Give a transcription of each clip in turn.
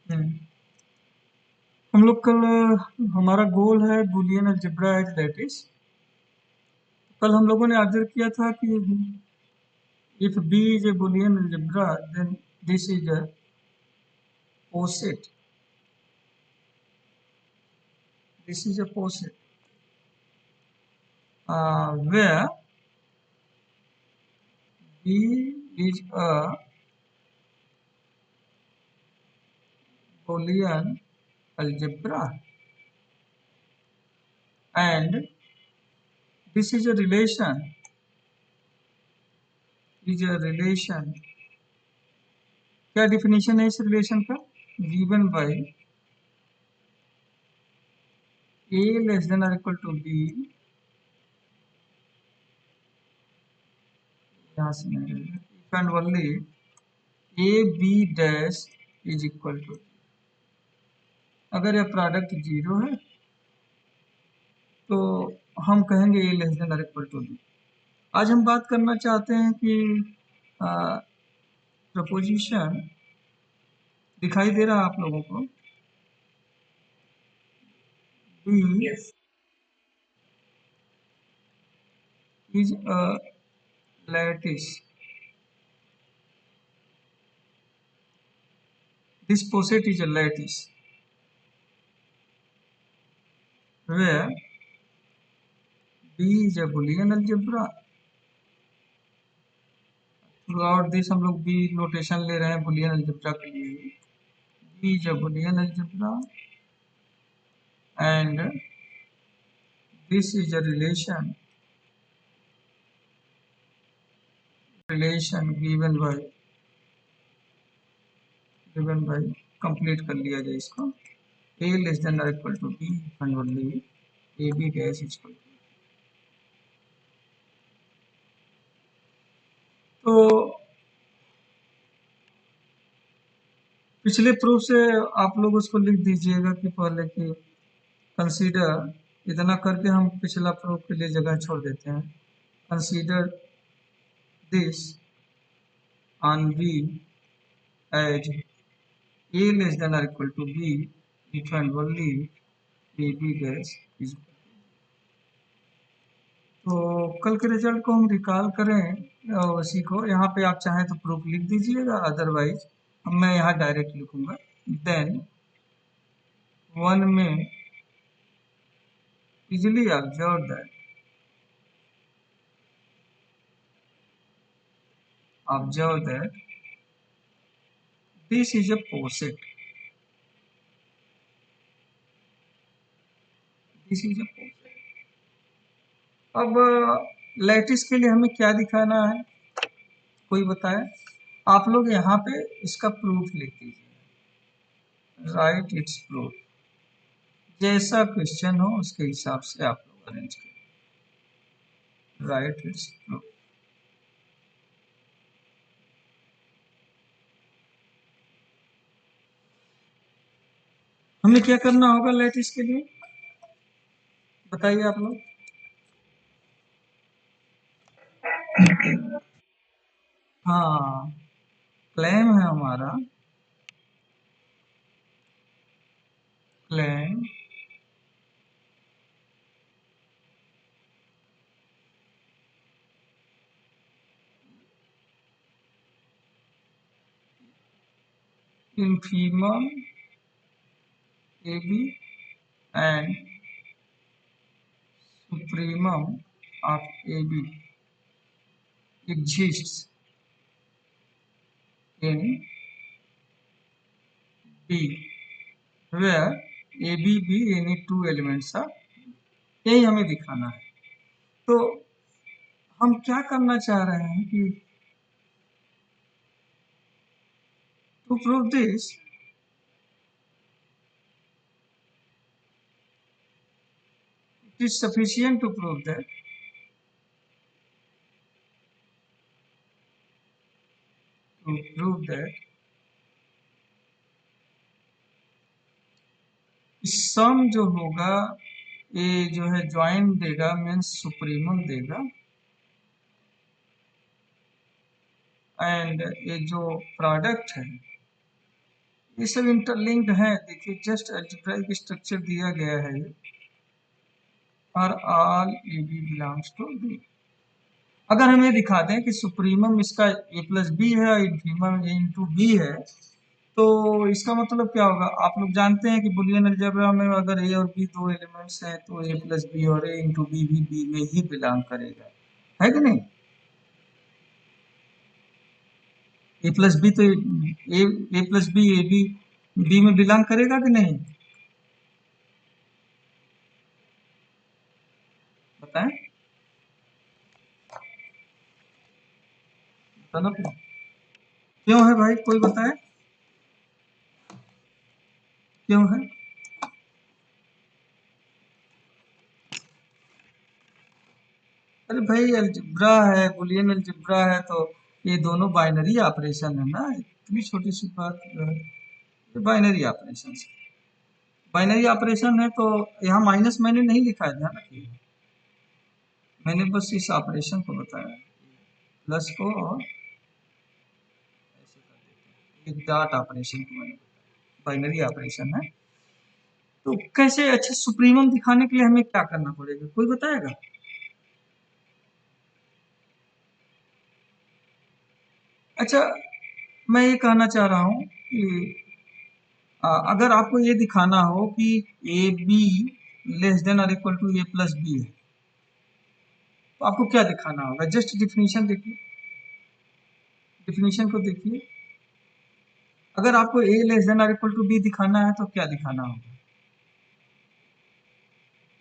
हम्म, हम लोग कल हमारा गोल है बूलियन अलजेब्रा एज लैटिस। कल हम लोगों ने ऑब्जर्व किया था कि if B is a Boolean algebra then this is a poset. This is a poset where B is a Boolean algebra and this is a relation क्या definition है इस relation का? given by a less than or equal to b, यहाँ से if and only a b dash is equal to, अगर यह product zero है तो हम कहेंगे a less than or equal to b। आज हम बात करना चाहते हैं कि प्रपोजिशन दिखाई दे रहा है आप लोगों को? B is a lattice. This poset is a lattice where B is a Boolean algebra. Throughout this हम लोग B notation ले रहे हैं Boolean algebra के लिए। B is a Boolean algebra and this is a relation given by complete कर लिया जाए इसको a less than or equal to b and only a b dash is equal to। तो पिछले प्रूफ से आप लोग उसको लिख दीजिएगा कि पहले कि कंसीडर इतना करके हम पिछला प्रूफ के लिए जगह छोड़ देते हैं। Consider this on B as a less than or equal to b if and only a b dash is। तो कल के रिजल्ट को हम रिकॉल करें उसी को यहाँ पे आप चाहें तो प्रूफ लिख दीजिएगा, अदरवाइज मैं यहाँ डायरेक्ट लिखूंगा। देन वन में easily observe that this is a poset। This is a poset. अब लैटिस के लिए हमें क्या दिखाना है, कोई बताए? आप लोग यहाँ पे इसका प्रूफ लिख दीजिए, राइट इट्स प्रूफ। जैसा क्वेश्चन हो उसके हिसाब से आप लोग अरेंज करें, राइट इट्स प्रूफ। हमें क्या करना होगा लैटिस के लिए, बताइए आप लोग। हाँ, क्लेम है हमारा, claim infimum AB and supremum of AB exists in B where AB B any two elements are, यही हमें दिखाना है। तो हम क्या करना चाह रहे हैं कि to prove this it is sufficient to prove that sum जो होगा ये जो है ज्वाइन देगा, मीन्स सुप्रीमम देगा, एंड ये जो प्रोडक्ट है ये सब इंटरलिंक्ड है। देखिए जस्ट अलजेब्राइक स्ट्रक्चर दिया गया है ये, और all A B belongs to B. अगर हम ये दिखा दें कि सुप्रीमम इसका ए प्लस बी है और इन्फीमम ए इंटू बी है, तो इसका मतलब क्या होगा? आप लोग जानते हैं कि बुलियन अलजेब्रा में अगर ए और बी दो एलिमेंट्स हैं तो ए प्लस बी और ए इंटू बी भी बी में ही बिलोंग करेगा, है कि नहीं? ए प्लस बी तो A plus B A B B में बिलोंग करेगा कि नहीं? बताएं, बताना फिर। क्यों है भाई, कोई बताए क्यों है? अरे भाई अलजेब्रा है, बुलियन अलजेब्रा है, तो ये दोनों बाइनरी ऑपरेशन है ना, इतनी छोटी सी बात जो है, ये बाइनरी ऑपरेशन है। बाइनरी ऑपरेशन है तो यहाँ माइनस मैंने नहीं लिखा है, ध्यान रखिए, मैंने बस इस ऑपरेशन को बताया, प्लस को और ऐसे कर देते हैं, एक डॉट ऑपरेशन को मैंने बताया, बाइनरी ऑपरेशन है। तो कैसे, अच्छा सुप्रीमम दिखाने के लिए हमें क्या करना पड़ेगा, कोई बताएगा? अच्छा, मैं ये कहना चाह रहा हूँ कि अगर आपको ये दिखाना हो कि ए बी लेस देन और equal to A plus B है, तो आपको क्या दिखाना होगा? जस्ट डिफिनीशन देखिए, डिफिनीशन को देखिए। अगर आपको ए लेस देन और इक्वल टू बी दिखाना है तो क्या दिखाना होगा?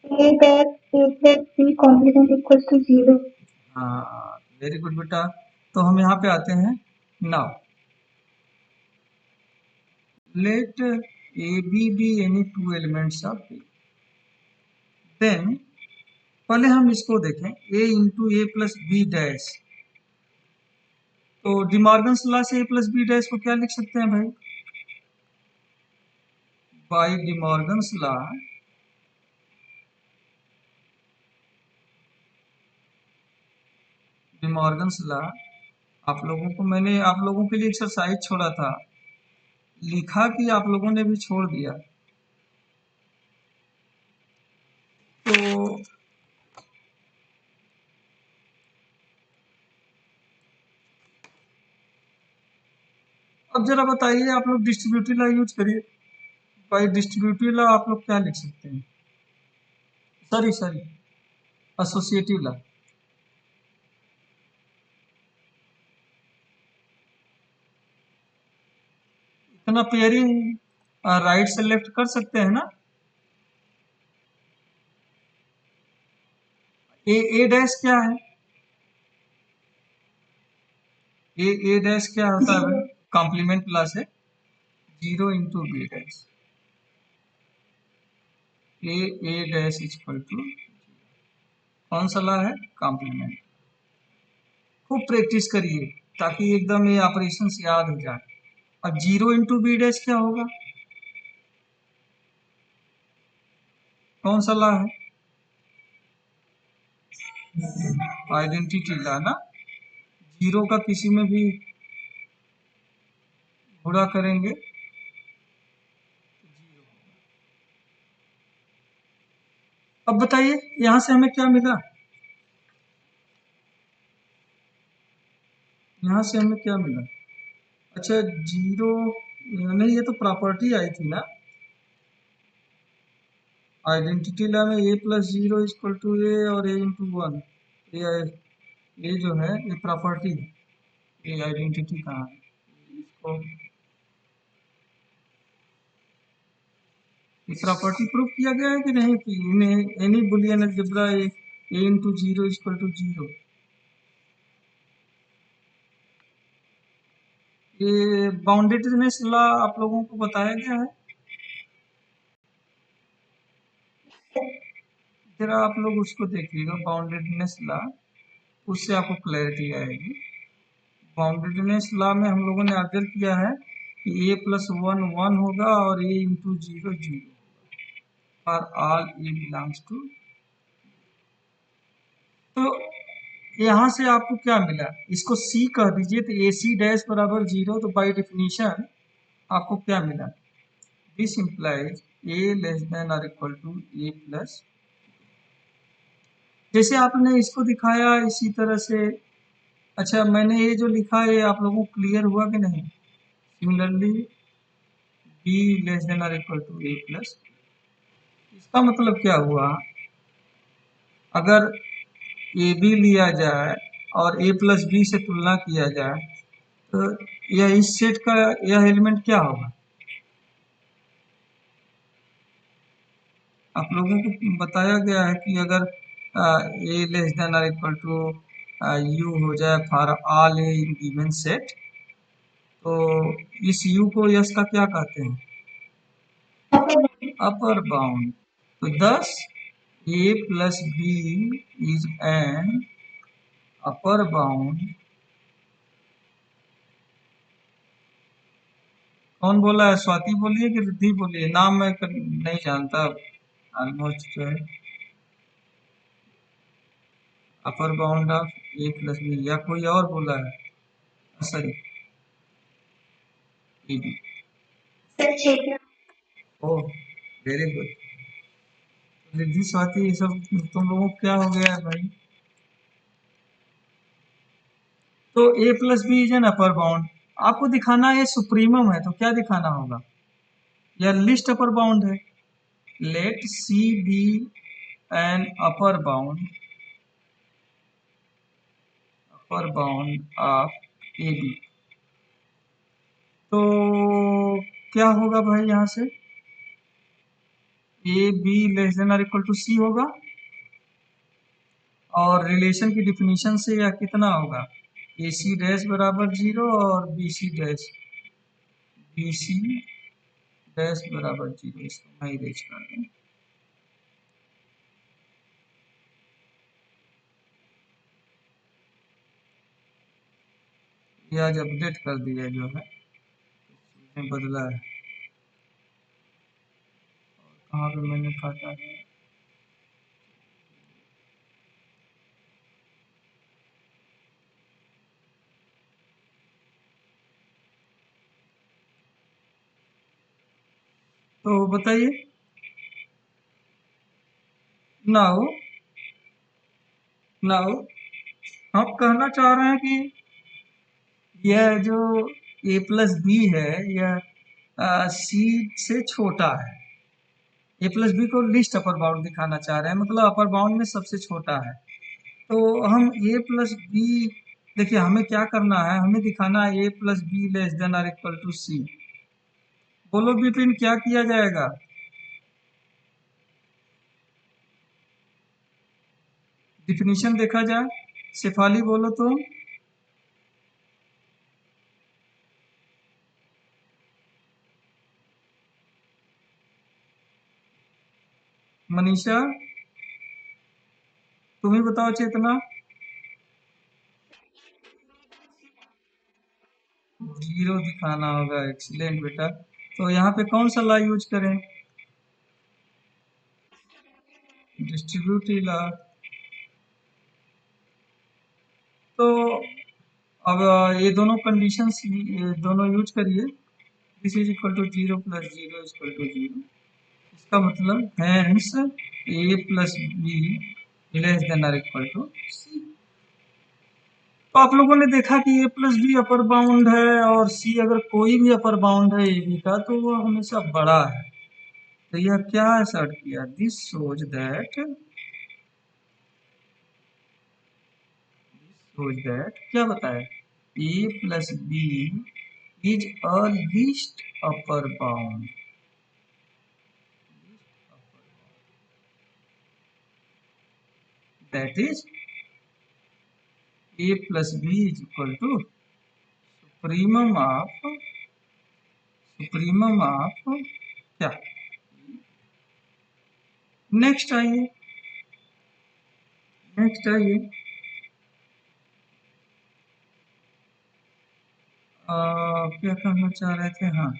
A that A plus B complement equals to 0. हाँ, वेरी गुड बेटा। तो हम यहाँ पे आते हैं now, let A B be any two elements of B, then पहले हम इसको देखें a into A plus B dash. तो डिमॉर्गन्स लॉ से ए प्लस बी डैश को क्या लिख सकते हैं भाई? By De Morgan's law, De Morgan's law, आप लोगों को मैंने आप लोगों के लिए एक्सरसाइज छोड़ा था, लिखा कि आप लोगों ने भी छोड़ दिया। तो अब जरा बताइए, आप लोग डिस्ट्रीब्यूटिव लॉ यूज करिए। बाय डिस्ट्रीब्यूटिव लॉ आप लोग क्या लिख सकते हैं? Sorry sorry, associative law. इतना पेयरिंग राइट से लेफ्ट कर सकते हैं ना? ए डैश क्या है? ए डैश क्या होता है भाई? कॉम्प्लीमेंट लॉ से zero into B dash, A dash equal to, कौन सा लॉ है? कॉम्प्लीमेंट। खूब प्रैक्टिस करिए ताकि एकदम ये ऑपरेशन याद हो जाए। अब जीरो इंटू बी डैश क्या होगा? कौन सा लॉ है? आइडेंटिटी लॉ ना। जीरो का किसी में भी गुणा करेंगे, अब बताइए यहां से हमें क्या मिला? यहां से हमें क्या मिला? अच्छा जीरो नहीं, ये तो प्रॉपर्टी आई थी ना, आइडेंटिटी लॉ में ए प्लस जीरो इक्वल टू ए और ए इंटू वन। ये ये जो है ये प्रॉपर्टी है, ये आइडेंटिटी कहाँ है? इसको ये प्रॉपर्टी प्रूव किया गया है कि नहीं कि any Boolean algebra A into zero equal to zero. ये बाउंडेडनेस लॉ आप लोगों को बताया गया है, जरा आप लोग उसको देखिएगा बाउंडेडनेस लॉ, उससे आपको क्लैरिटी आएगी। बाउंडेडनेस लॉ में हम लोगों ने ऑब्जर्व किया है कि ए प्लस वन वन होगा और ए इंटू जीरो जीरो, और ऑल ए बिलोंग्स टू। तो यहाँ से आपको क्या मिला? इसको सी कह दीजिए तो ए सी डैश बराबर जीरो, तो बाई डिफिनीशन आपको क्या मिला? This implies A less than और इक्वल टू ए प्लस। जैसे आपने इसको दिखाया इसी तरह से। अच्छा, मैंने ये जो लिखा है ये आप लोगों को क्लियर हुआ कि नहीं? सिमिलरली बी लेस देन और इक्वल टू ए प्लस। इसका मतलब क्या हुआ? अगर ए बी लिया जाए और ए प्लस बी से तुलना किया जाए तो यह इस सेट का यह एलिमेंट क्या होगा? आप लोगों को बताया गया है कि अगर ए लेस देन और इक्वल टू यू हो जाए for all A in given set, तो इस यू को यस का क्या कहते हैं? Upper bound. तो thus a plus b is an upper bound। कौन बोला है? स्वाति बोलिए कि रिद्धि बोलिए, नाम मैं नहीं जानता ऑलमोस्ट जो है। Upper bound of A plus B, या कोई और बोला है? Sorry, A B. Oh, very good. Riddhi Swati ये सब तुम लोगों को क्या हो गया है भाई? तो A plus B is an upper bound. आपको दिखाना है सुप्रीमम है, तो क्या दिखाना होगा? यह लिस्ट अपर बाउंड है। Let C be an upper bound of A B. तो क्या होगा भाई यहाँ से? ए बी लेस देन और इक्वल टू सी होगा, और रिलेशन की डिफिनीशन से यह कितना होगा? ए सी डैश बराबर 0 और बी सी डैश बराबर 0। इसको मैं इरेज कर दूं। ये आज अपडेट कर दिया जो है, इसमें बदला है। कहाँ पे मैंने काटा है? तो बताइए। नाउ नाउ हम कहना चाह रहे हैं कि यह जो ए प्लस बी है यह सी से छोटा है। ए प्लस बी को लिस्ट अपर बाउंड दिखाना चाह रहे हैं, मतलब अपर बाउंड में सबसे छोटा है। तो हम ए प्लस बी, देखिए हमें क्या करना है, हमें दिखाना है ए प्लस बी लेस देन और इक्वल टू सी। बोलो बिपिन, क्या किया जाएगा? डिफिनीशन देखा जाए। शेफाली बोलो तो। मनीषा, तुम ही बताओ। चेतना, जीरो दिखाना होगा। एक्सीलेंट बेटा। तो यहाँ पे कौन सा ला यूज करें? Distributive law. तो अब ये दोनों कंडीशंस दोनों यूज करिए। This is equal to 0 plus 0 is equal to 0। इसका मतलब hence A plus B less than और इक्वल टू सी। तो आप लोगों ने देखा कि A plus B upper bound है, और सी अगर कोई भी अपर बाउंड है ए बी का तो वो हमेशा बड़ा है। तो यह क्या असर्ट किया? दिस शोज दैट क्या बताया? A plus B is a least upper bound. That is A plus B is equal to supremum of क्या? नेक्स्ट आइए। नेक्स्ट आइए। क्या कहना चाह रहे थे? हाँ,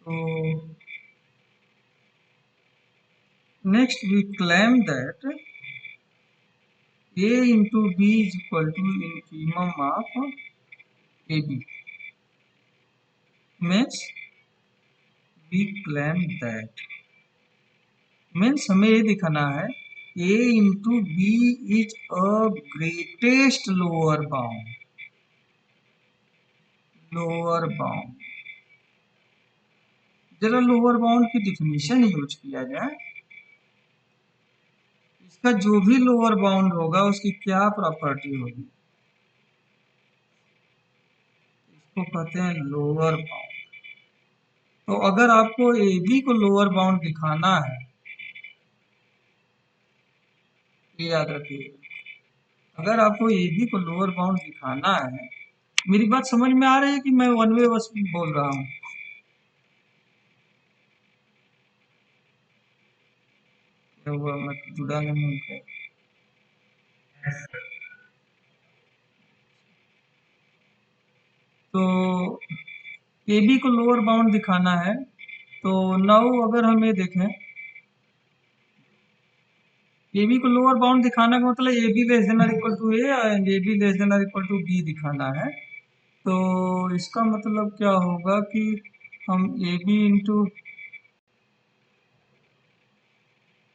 तो next we claim that A into B is equal to infimum of AB. Means we claim that means हमें ये दिखाना है A into B is a greatest lower bound. Lower bound, जरा लोअर बाउंड की डिफिनीशन यूज किया जाए। इसका जो भी लोअर बाउंड होगा उसकी क्या प्रॉपर्टी होगी, इसको कहते हैं लोअर बाउंड। तो अगर आपको ए बी को लोअर बाउंड दिखाना है, ये याद रखिएगा, अगर आपको ए बी को लोअर बाउंड दिखाना है, मेरी बात समझ में आ रही है कि मैं वन वे बस बोल रहा हूँ? क्या हुआ, मैं जुड़ा नहीं हूँ क्या? तो ए बी को लोअर बाउंड दिखाना है, तो नाउ अगर हम ये देखें, ए बी को लोअर बाउंड दिखाने का मतलब A B less than or equal to A and A B less than or equal to B दिखाना है। तो इसका मतलब क्या होगा कि हम ए बी इंटू,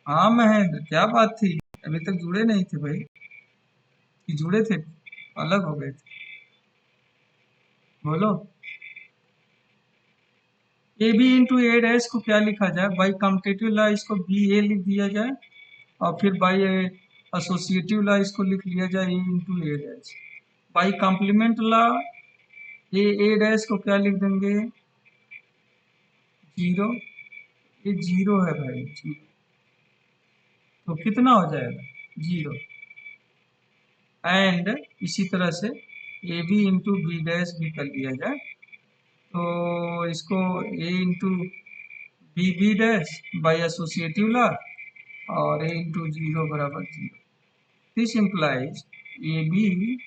हाँ महेंद्र क्या बात थी, अभी तक जुड़े नहीं थे भाई, कि जुड़े थे अलग हो गए थे, बोलो। A B into A dash को क्या लिखा जाए, बाई कम्यूटेटिव लॉ इसको बी ए लिख दिया जाए, और फिर बाई एसोसिएटिव लॉ इसको लिख लिया जाए A into A dash. By complement law A dash को क्या लिख देंगे, जीरो। ये जीरो है भाई, जीरो। तो कितना हो जाएगा, जीरो। एंड इसी तरह से A B into B dash भी कर लिया जाए, तो इसको A into B B dash by associative law और ए इंटू जीरो बराबर जीरो। This implies A B,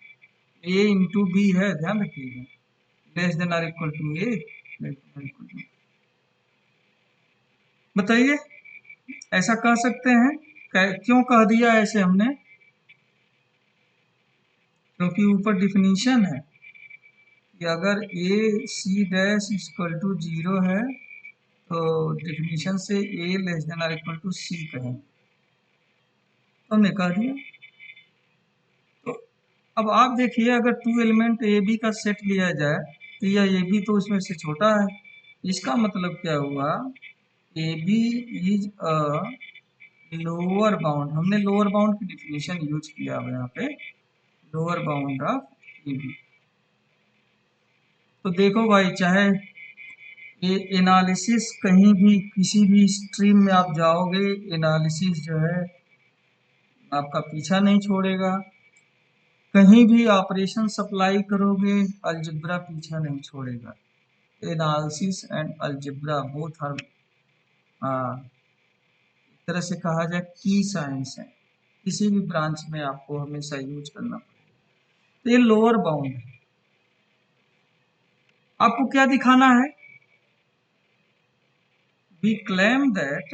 A into B है, ध्यान रखिएगा, less than or equal to A, less than or equal to. बताइए, ऐसा कह सकते हैं? क्यों कह दिया ऐसे हमने? क्योंकि ऊपर डिफिनीशन है कि अगर A C dash equal to zero है तो डिफिनीशन से A less than or equal to C कहें, तो हमने कह दिया। तो अब आप देखिए, अगर टू एलिमेंट ए बी का सेट लिया जाए तो यह ए बी तो उसमें से छोटा है, इसका मतलब क्या हुआ, A B is a lower bound. हमने लोअर बाउंड की डिफिनीशन यूज किया है यहाँ पे, lower bound of A B. तो देखो भाई, चाहे ये एनालिसिस कहीं भी किसी भी स्ट्रीम में आप जाओगे, एनालिसिस जो है आपका पीछा नहीं छोड़ेगा। कहीं भी ऑपरेशन सप्लाई करोगे, अलजेब्रा पीछा नहीं छोड़ेगा। Analysis and algebra both are, एक तरह से कहा जाए की साइंस है, किसी भी ब्रांच में आपको हमेशा यूज करना पड़ेगा। तो ये लोअर बाउंड है। आपको क्या दिखाना है, we claim that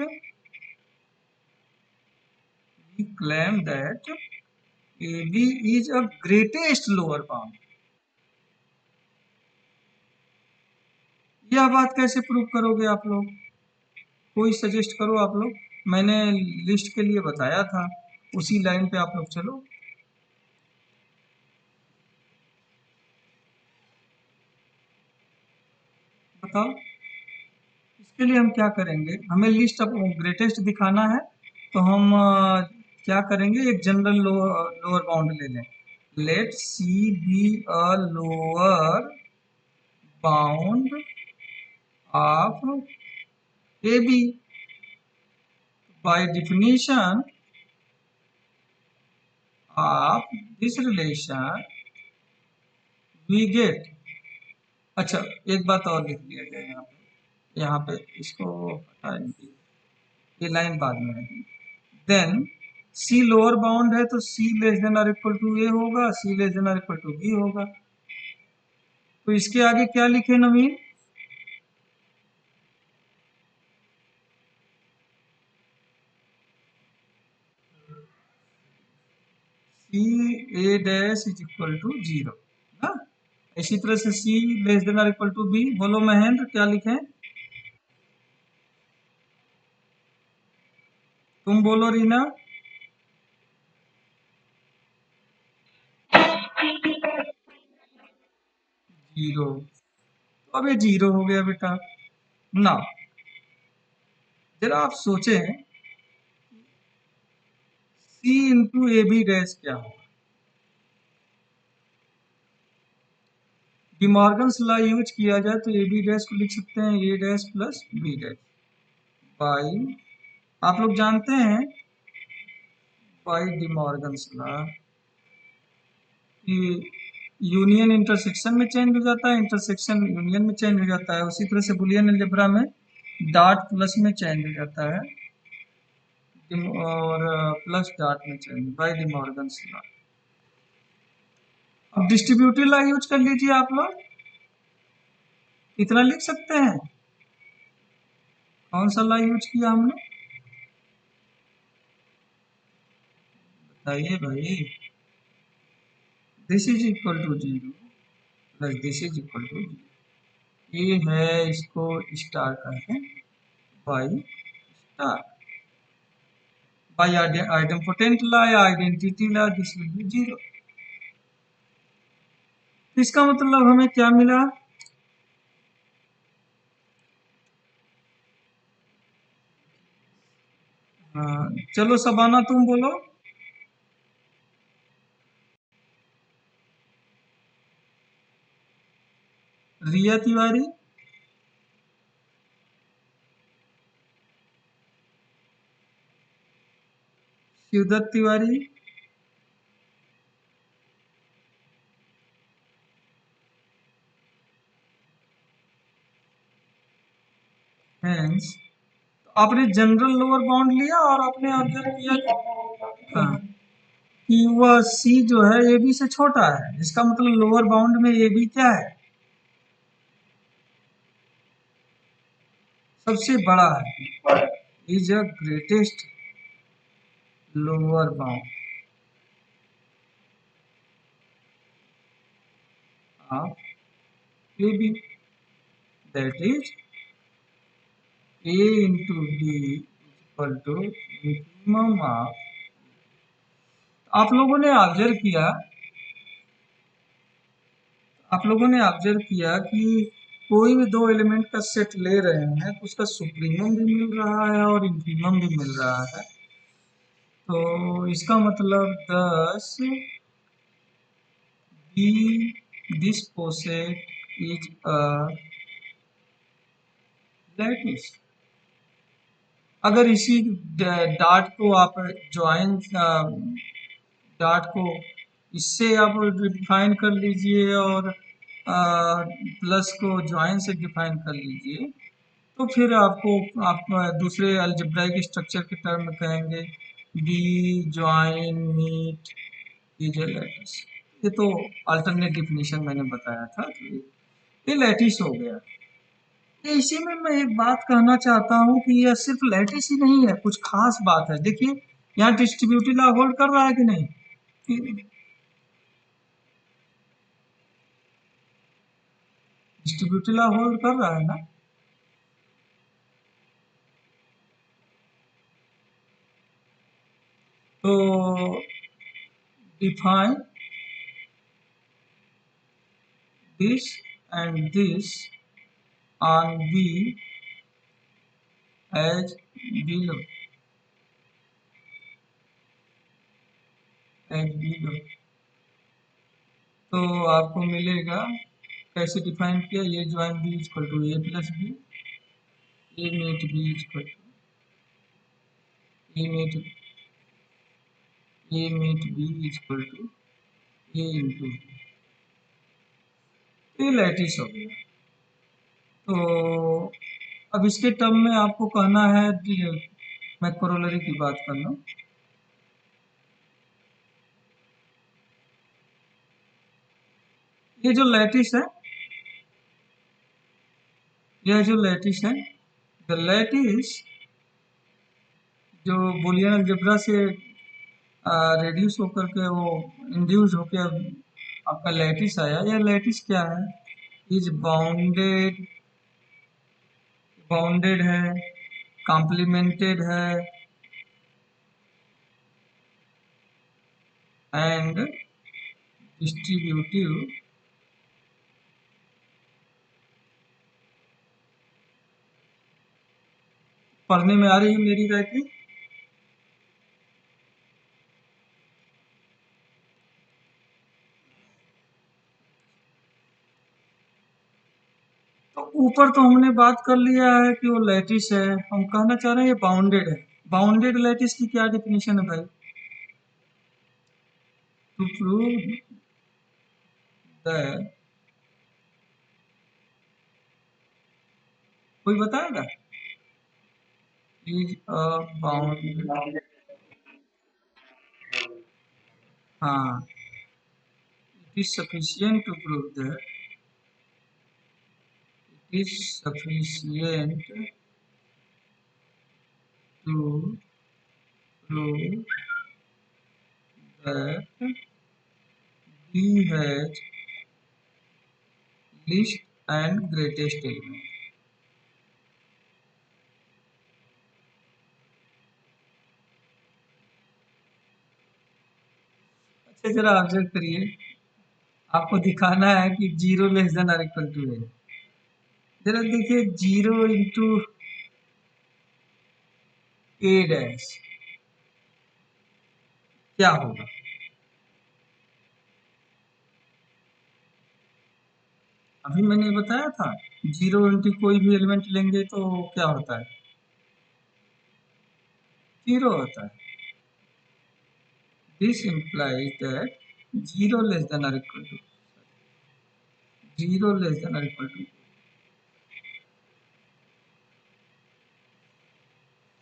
AB is a greatest lower bound। यह बात कैसे प्रूव करोगे आप लोग, कोई सजेस्ट करो आप लोग। मैंने लिस्ट के लिए बताया था, उसी लाइन पे आप लोग चलो, बताओ। इसके लिए हम क्या करेंगे, हमें लिस्ट ऑफ ग्रेटेस्ट दिखाना है, तो हम क्या करेंगे, एक जनरल लोअर बाउंड ले लें। Let C be a lower bound of A B. By definition of this relation we get, अच्छा एक बात और लिख लिया जाए यहाँ पे, इसको हटा दीजिए, ये लाइन बाद में है। देन सी लोअर बाउंड है तो C less than or equal to A होगा, C less than or equal to B होगा। तो इसके आगे क्या लिखे Naveen, C A dash is equal to 0 ना। इसी तरह से सी लेस देन और इक्वल टू बी। बोलो महेंद्र क्या लिखें? तुम बोलो रीना। 0। तो अब ये 0 हो गया बेटा ना। जरा आप सोचें सी इंटू ए बी डैश क्या होगा। डिमॉर्गन्स लॉ यूज किया जाए तो ए बी डैश को लिख सकते हैं A dash plus B dash by, आप लोग जानते हैं बाई डिमॉर्गन्स लॉ कि यूनियन इंटरसेक्शन में चेंज हो जाता है, इंटरसेक्शन यूनियन में चेंज हो जाता है। उसी तरह से बुलियन अलजेब्रा में डॉट प्लस में चेंज हो जाता है और प्लस डॉट में चेंज बाई डिमॉर्गन्स लॉ। अब डिस्ट्रीब्यूटिव लॉ यूज कर लीजिए आप लोग, इतना लिख सकते हैं। कौन सा लॉ यूज किया हमने बताइए भाई। This is equal to 0 plus this is equal to 0। ये है, इसको स्टार कहते हैं by star by identity law या identity law this will be 0। इसका मतलब हमें क्या मिला? चलो सबाना तुम बोलो। रिया तिवारी, शिवदत्त तिवारी, हेंस आपने जनरल लोअर बाउंड लिया और आपने ऑब्जर्व किया कि वह सी जो है ए बी से छोटा है। इसका मतलब लोअर बाउंड में ए बी क्या है? सबसे बड़ा है, is a greatest lower bound of A B, that is A into B equal to minimum of. आप लोगों ने ऑब्जर्व किया, आप लोगों ने ऑब्जर्व किया कि कोई भी दो एलिमेंट का सेट ले रहे हैं तो उसका सुप्रीमम भी मिल रहा है और इंफीमम भी मिल रहा है। तो इसका मतलब 10 be this poset is a lattice. अगर इसी डॉट को आप ज्वाइन डॉट को इससे आप डिफाइन कर लीजिए और प्लस को ज्वाइन से डिफाइन कर लीजिए, तो फिर आपको आप दूसरे अलजेब्राइक स्ट्रक्चर के टर्म में कहेंगे B join meet is a lattice. ये तो अल्टरनेट डिफिनीशन मैंने बताया था, तो ये लैटिस हो गया। तो इसी में मैं एक बात कहना चाहता हूँ कि यह सिर्फ लैटिस ही नहीं है, कुछ खास बात है। देखिए यहाँ डिस्ट्रीब्यूटिव लॉ होल्ड कर रहा है कि नहीं? डिस्ट्रीब्यूटिव लॉ होल्ड कर रहा है ना? तो define this and this on B as below, as below। तो आपको मिलेगा कैसे डिफाइन किया, ये join B equal to A plus B, A meet B equal to A meet B equal to A into B. ये lattice हो गया। तो अब इसके टर्म में आपको कहना है, मैं कोरोलरी की बात कर लूँ। ये जो लैटिस है, यह जो लैटिस है, द लैटिस जो बुलियन अलजेब्रा से रेड्यूस होकर के वो इंड्यूस होकर आपका लैटिस आया। यह लैटिस क्या है? इज बाउंडेड, बाउंडेड है, कॉम्प्लीमेंटेड है एंड डिस्ट्रीब्यूटिव। पढ़ने में आ रही है मेरी राइटिंग? तो ऊपर तो हमने बात कर लिया है कि वो लैटिस है, हम कहना चाह रहे हैं ये बाउंडेड है। बाउंडेड लैटिस की क्या डिफिनेशन है भाई? टू प्रूव दैट, कोई बताएगा? इज अ बाउंडेड, हाँ, it is sufficient to prove that, it is sufficient to prove that D has least and greatest element। अच्छा जरा ऑब्जर्व करिए, आपको दिखाना है कि जीरो लेस देन और इक्वल टू है। जरा देखिए, जीरो इंटू ए डैश क्या होगा? अभी मैंने बताया था, जीरो इंटू कोई भी एलिमेंट लेंगे तो क्या होता है? जीरो होता है। This implies that zero less than और equal to, zero less than और इक्वल टू,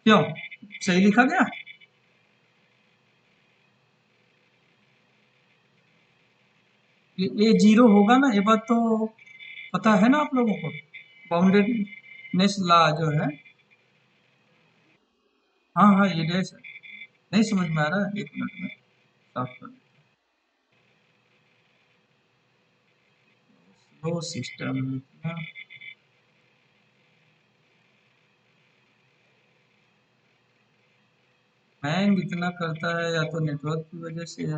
क्यों? सही लिखा गया? ये जीरो होगा ना, ये बात तो पता है ना आप लोगों को? बाउंडेडनेस लॉ जो है, हाँ हाँ ये डैश है। नहीं समझ में आ रहा है? एक मिनट में साफ कर, स्लो सिस्टम लिखना। हैंग इतना करता है या तो नेटवर्क की वजह से है।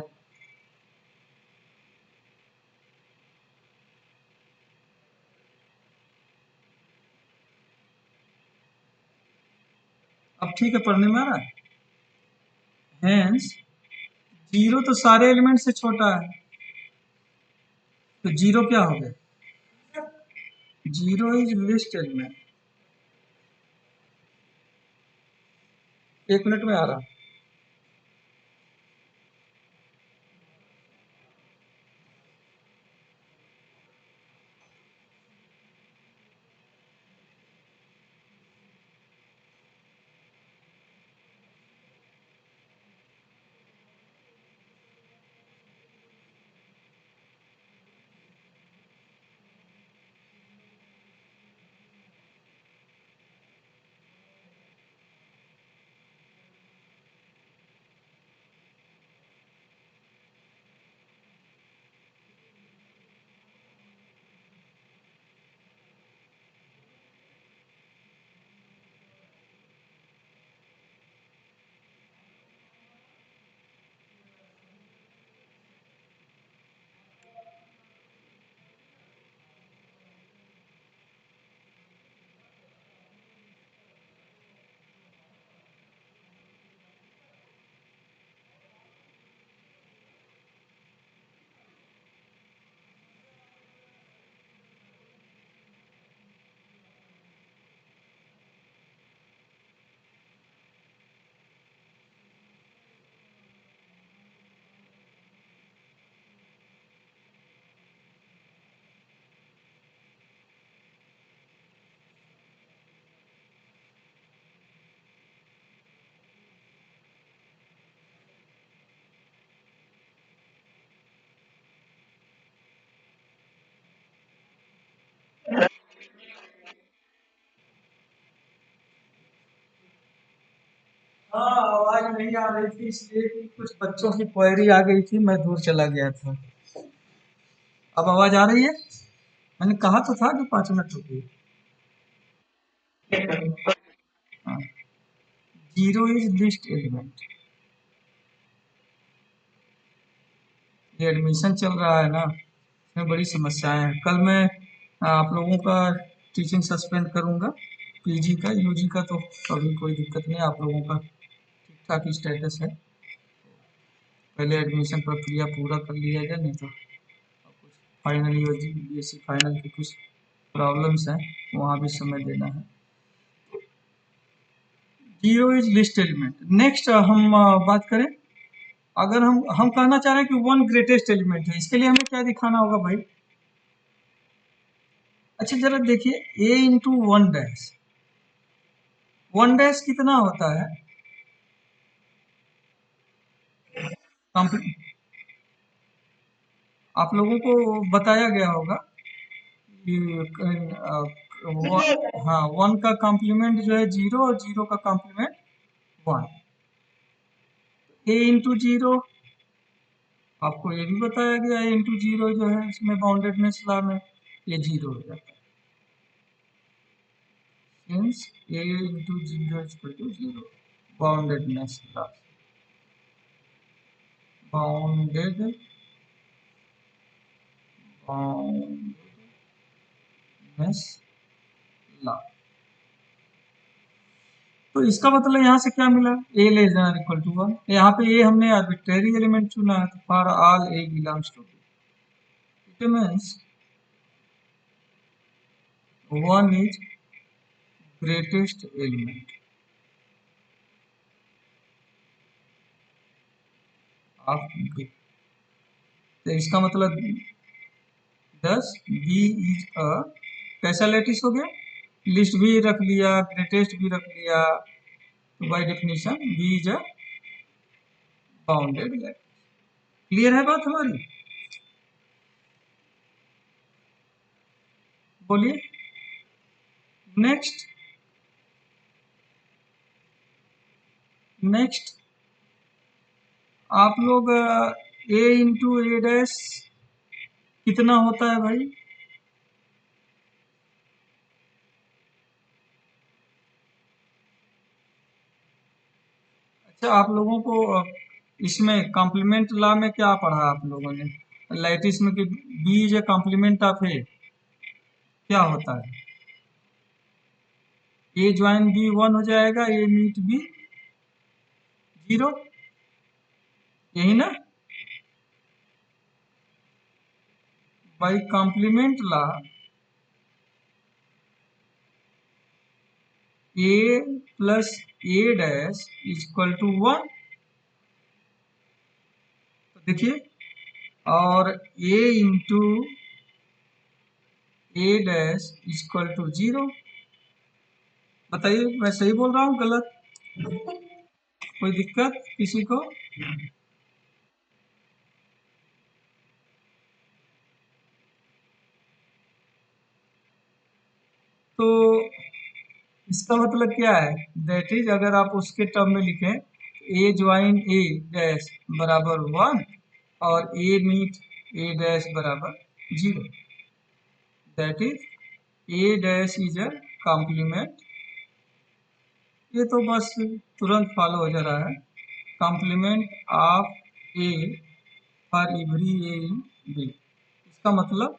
अब ठीक है, पढ़ने में आ रहा है? हैंस जीरो तो सारे एलिमेंट से छोटा है, तो जीरो क्या हो गया? Zero is list element. एक मिनट में आ रहा। हाँ, आवाज नहीं आ रही थी इसलिए कि कुछ बच्चों की क्वेरी आ गई थी, मैं दूर चला गया था। अब आवाज आ रही है? मैंने कहा तो था कि 5 मिनट रुकिए। हाँ, जीरो इज लिस्ट एलिमेंट। ये एडमिशन चल रहा है ना, इसमें बड़ी समस्याएं हैं। कल मैं आप लोगों का टीचिंग सस्पेंड करूंगा, पीजी का, यूजी का तो अभी कोई दिक्कत नहीं, आप लोगों का ठीक ठाक स्टेटस है। पहले एडमिशन प्रक्रिया पूरा कर लिया जाए, नहीं तो फाइनल यूजी बीएससी फाइनल की कुछ प्रॉब्लम्स हैं, वहाँ भी समय देना है। Zero is list element. Next हम बात करें, अगर हम कहना चाह रहे हैं कि वन ग्रेटेस्ट एलिमेंट है, इसके लिए हमें क्या दिखाना होगा भाई? अच्छा जरा देखिए, A into one dash, one dash कितना होता है? कंप्ली- आप लोगों को बताया गया होगा कि हाँ, वन का कॉम्प्लीमेंट जो है जीरो, और जीरो का कॉम्प्लीमेंट वन। ए इंटू जीरो, आपको ये भी बताया गया है, इंटू जीरो जो है इसमें बाउंडेडनेस लॉ में ये जीरो हो जाता है, means A into zero equal to zero. Boundedness law, bounded boundedness law. तो इसका मतलब यहाँ से क्या मिला? A less than equal to one. यहाँ पे ए हमने आर्बिट्रेरी एलिमेंट चुना है, तो for all A belongs to B, it means one is greatest element of B. तो इसका मतलब 10 बी इज अ कैसा लेटिस हो गया? लिस्ट भी रख लिया, ग्रेटेस्ट भी रख लिया, तो by definition B is a bounded lattice. Clear है बात हमारी? बोलिए नेक्स्ट। नेक्स्ट आप लोग ए इंटू ए डैश कितना होता है भाई? अच्छा आप लोगों को इसमें कॉम्प्लीमेंट लॉ में क्या पढ़ा आप लोगों ने? लैटिस में कि B is a complement of A, क्या होता है? ए ज्वाइन बी वन हो जाएगा, ए मीट बी जीरो, यही ना? By complement law A plus A dash equal to one. तो देखिए, और A into A dash equal to zero. बताइए मैं सही बोल रहा हूँ गलत? कोई दिक्कत किसी को? तो इसका मतलब क्या है? दैट इज अगर आप उसके टर्म में लिखें, ए ज्वाइन ए डैश बराबर वन, और ए मीट ए डैश बराबर zero, that is A dash is a complement. ये तो बस तुरंत फॉलो हो जा रहा है, complement of A for every A in B. इसका मतलब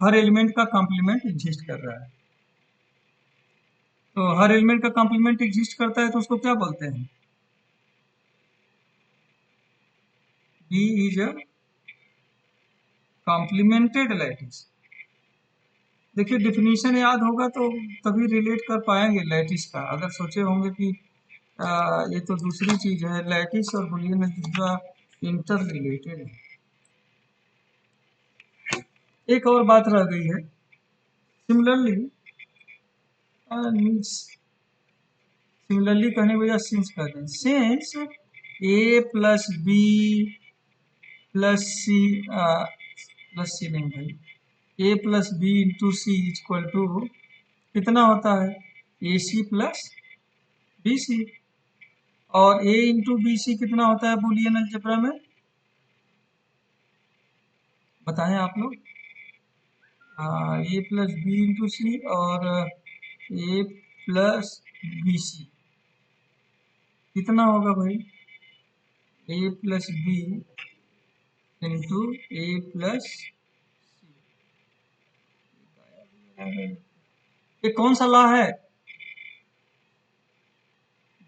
हर एलिमेंट का कॉम्प्लीमेंट एग्जिस्ट कर रहा है। तो हर एलिमेंट का कॉम्प्लीमेंट एग्जिस्ट करता है तो उसको क्या बोलते हैं? B is a complemented lattice. देखिए डिफिनीशन याद होगा तो तभी रिलेट कर पाएंगे लैटिस का। अगर सोचे होंगे कि ये तो दूसरी चीज है, लैटिस और बुलियन अलजेब्रा इंटर रिलेटेड है। एक और बात रह गई है, सिमिलरली सिमिलरली कहने की वजह सिंस कहते हैं, since A plus B plus C, plus C नहीं भाई, A plus B into C equal to कितना होता है? A C plus B C. और a इंटू बी सी कितना होता है बूलियन अलजेब्रा में, बताएं आप लोग। ए प्लस बी इंटू सी और ए प्लस बी सी कितना होगा भाई, A plus B into A plus, ये कौन सा लॉ है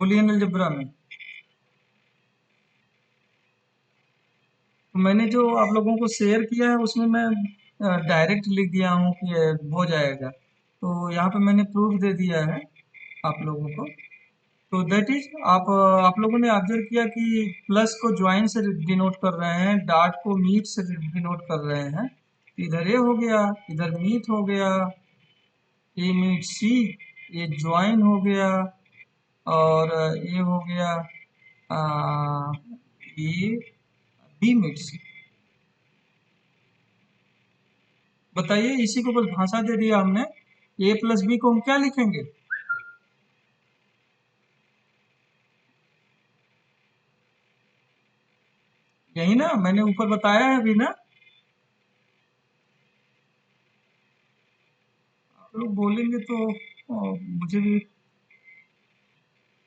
बूलियन अलजेब्रा में। तो मैंने जो आप लोगों को शेयर किया है उसमें मैं डायरेक्ट लिख दिया हूँ कि हो जाएगा, तो यहाँ पे मैंने प्रूफ दे दिया है आप लोगों को। तो दैट इज आप लोगों ने ऑब्जर्व किया कि प्लस को ज्वाइन से डिनोट कर रहे हैं, डॉट को मीट से डिनोट कर रहे हैं, तो इधर ए हो गया, इधर मीट हो गया, ए मीट सी, ये ज्वाइन हो गया, और ये हो गया ये बी मीट सी। बताइए, इसी को बस भाषा दे दिया हमने, ए प्लस बी को हम क्या लिखेंगे, यही ना मैंने ऊपर बताया है अभी ना। आप लोग बोलेंगे तो मुझे भी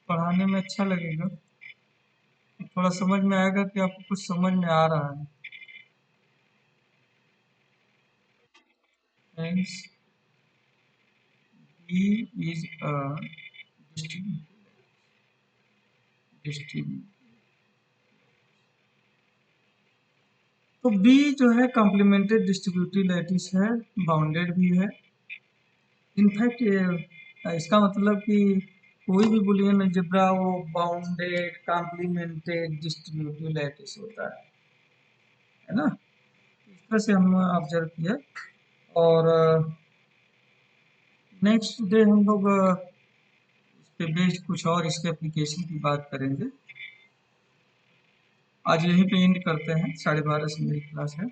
पढ़ाने में अच्छा लगेगा, थोड़ा समझ में आएगा कि आपको कुछ समझ में आ रहा है। Hence, B is a distributive। तो B जो है कॉम्प्लीमेंटेड डिस्ट्रीब्यूटिव लैटिस है, बाउंडेड भी है। इनफैक्ट इसका मतलब कि कोई भी बुलियन अलजेब्रा वो बाउंडेड कॉम्प्लीमेंटेड डिस्ट्रीब्यूटिव लैटिस होता है ना। इस तरह से हम ऑब्जर्व किया, और नेक्स्ट डे हम लोग इस पे बेस्ड कुछ और इसके एप्लीकेशन की बात करेंगे। आज यहीं पे एंड करते हैं, 12:30 से मेरी क्लास है।